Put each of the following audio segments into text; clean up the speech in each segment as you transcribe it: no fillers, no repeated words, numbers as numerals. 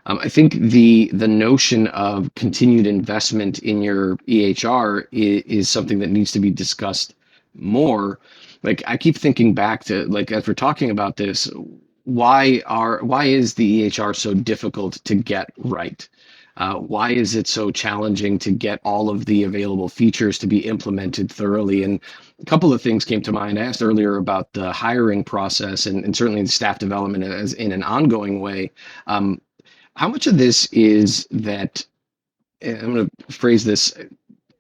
I think the notion of continued investment in your EHR is something that needs to be discussed more. Like I keep thinking back to like as we're talking about this, why is the EHR so difficult to get right? Why is it so challenging to get all of the available features to be implemented thoroughly? And a couple of things came to mind. I asked earlier about the hiring process and certainly the staff development as in an ongoing way. Um, how much of this is that, and I'm going to phrase this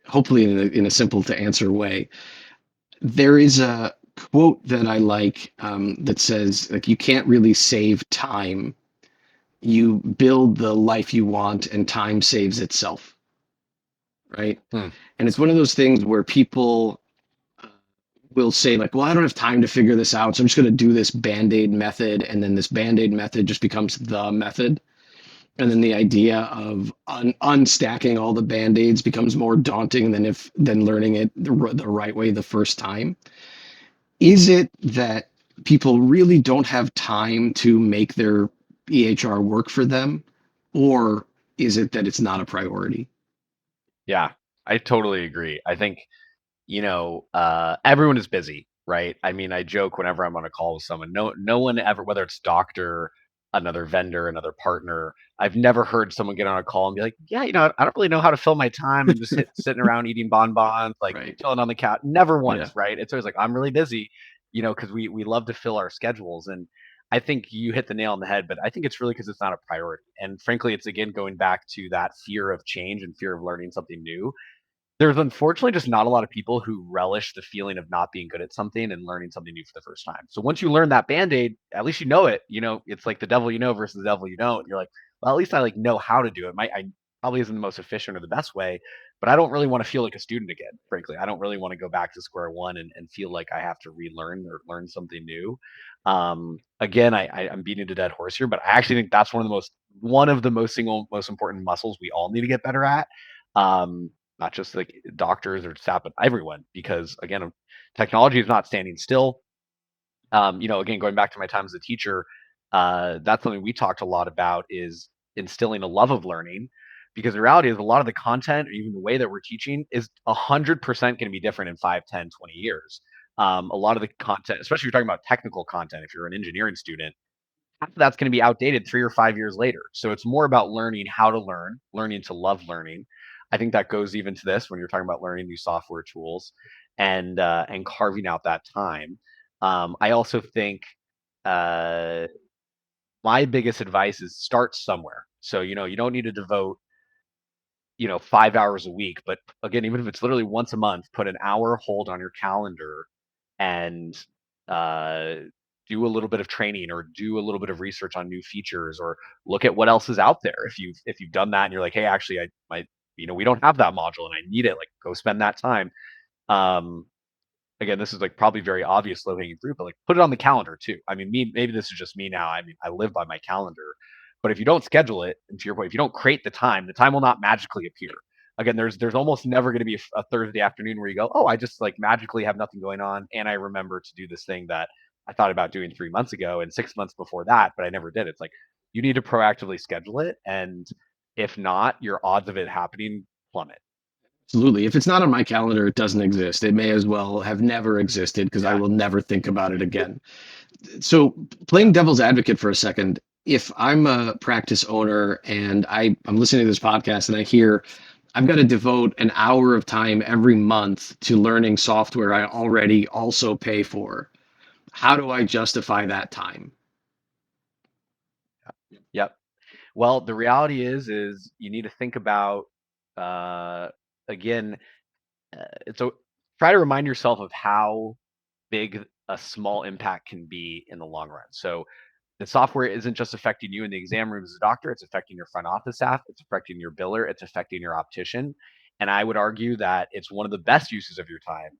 hopefully in a simple to answer way. There is a quote that I like that says, like, you can't really save time. You build the life you want, and time saves itself, right? Hmm. And it's one of those things where people will say, like, well, I don't have time to figure this out. So I'm just going to do this band aid method. And then this band aid method just becomes the method. And then the idea of unstacking all the band-aids becomes more daunting than learning it the right way the first time. Is it that people really don't have time to make their EHR work for them, or is it that it's not a priority? Yeah, I totally agree. I think, everyone is busy, right? I mean, I joke whenever I'm on a call with someone. No one ever, whether it's doctor, another vendor, another partner, I've never heard someone get on a call and be like, "Yeah, I don't really know how to fill my time. I'm just sitting around eating bonbons, like Right. chilling on the couch." Never Yeah. once, right? It's always like, "I'm really busy," because we love to fill our schedules. And I think you hit the nail on the head, but I think it's really because it's not a priority. And frankly, it's again going back to that fear of change and fear of learning something new. There's unfortunately just not a lot of people who relish the feeling of not being good at something and learning something new for the first time. So once you learn that band-aid, at least you know it. It's like the devil you know versus the devil you don't. You're like, well, at least I like know how to do it. I probably isn't the most efficient or the best way, but I don't really want to feel like a student again. Frankly, I don't really want to go back to square one and feel like I have to relearn or learn something new. Again, I'm beating a dead horse here, but I actually think that's one of the most important muscles we all need to get better at. Not just like doctors or staff, but everyone, because again, technology is not standing still. Again, going back to my time as a teacher, that's something we talked a lot about is instilling a love of learning, because the reality is a lot of the content or even the way that we're teaching is 100% going to be different in 5, 10, 20 years. A lot of the content, especially if you're talking about technical content, if you're an engineering student, half of that's going to be outdated 3 or 5 years later. So it's more about learning how to learn, learning to love learning. I think that goes even to this when you're talking about learning new software tools and carving out that time. I also think uh, my biggest advice is start somewhere. So you don't need to devote 5 hours a week, but again, even if it's literally once a month, put an hour hold on your calendar and uh, do a little bit of training or do a little bit of research on new features or look at what else is out there. If you've done that and you're like, hey, actually, I might, we don't have that module and I need it, like go spend that time. Um, Again, this is like probably very obvious low hanging fruit, but like put it on the calendar too. I mean, maybe this is just me now. I mean, I live by my calendar, but if you don't schedule it, and to your point, if you don't create the time will not magically appear. Again, there's almost never going to be a Thursday afternoon where you go, oh, I just like magically have nothing going on, and I remember to do this thing that I thought about doing 3 months ago and 6 months before that, but I never did. It's like you need to proactively schedule it, and if not, your odds of it happening plummet. Absolutely. If it's not on my calendar, it doesn't exist. It may as well have never existed because I Yeah, will never think about it again. So, playing yeah. devil's advocate for a second, if I'm a practice owner and I'm listening to this podcast and I hear I've got to devote an hour of time every month to learning software I already also pay for, how do I justify that time? Yep. Well, the reality is you need to think about uh, again. It's a try to remind yourself of how big a small impact can be in the long run. So the software isn't just affecting you in the exam room as a doctor; it's affecting your front office staff, it's affecting your biller, it's affecting your optician. And I would argue that it's one of the best uses of your time